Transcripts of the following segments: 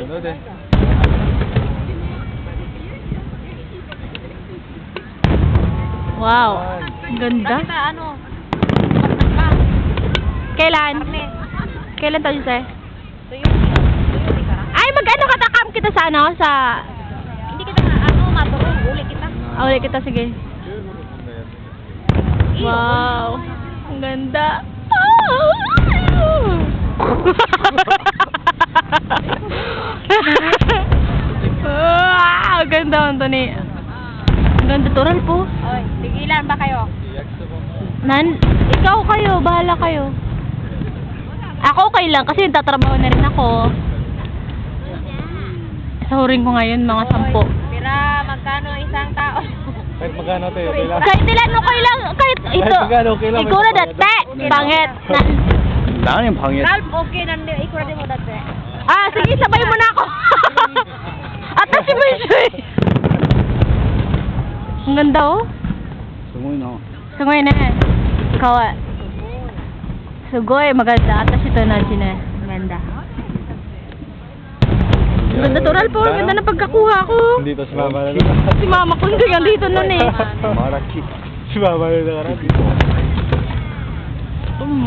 Sunod eh. Wow. Ang ganda. Kita ano? Kailan? Karne. Kailan tayo, sir? Tuyo ka. Ay, mag-ano katakam kita sa ano? Sa... Hindi kita nga ano maturong uli kita. Ulit kita, sige. Wow. Ang ganda. Ang ganda, Anthony. Ang ganda, tural po. Oy, tigilan ba kayo? Ikaw kayo, bahala kayo. Ako okay lang kasi tatrabaho na rin ako. Sahurin ko ngayon mga 10. Pira, magkano isang tao? Kahit magkano tayo, okay lang. Kahit ilan okay lang, kahit ito. magkano, okay lang. Ikaw na dati, pangit. Namin pangit. Ralph, okay nandi ikura din mo dati. Sige, sabay mo na ako. Atasin mo yung shoe. Ang ganda oh. Sumoy na. Sungoy na eh. Ikaw ah. Sugoy, maganda. Atas ito na sina. Maganda. Ang ganda tural po. Ang ganda na pagkakuha ko. Hindi to si mama na Si mama ko hindi nga dito nun eh. Maraki. Si mama na nakaraan.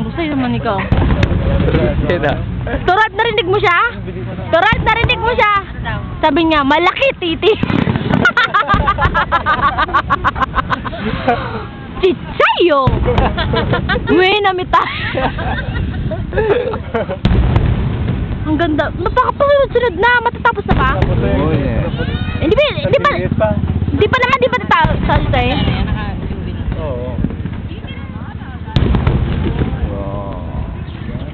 Gusto naman ikaw. Kaya Tural, narinig mo siya? Tural, narinig mo siya? Sabi niya, malaki titi. Chichayo! May namita. Ang ganda. Mapakapasunod-sunod na. Matatapos na ba? Hindi pa naman, di ba tatapos eh? Oo.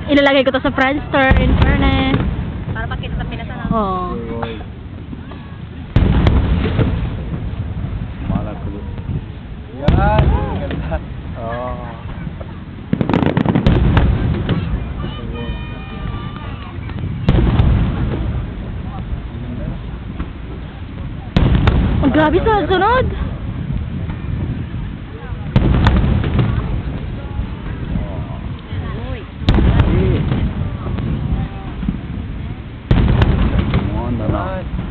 Ilalagay ko to sa Friendster, in fairness. Para makita sa pinasan. Oo. Malakulo. Yan. Ganda. Oo. Ang grabe sa sunod.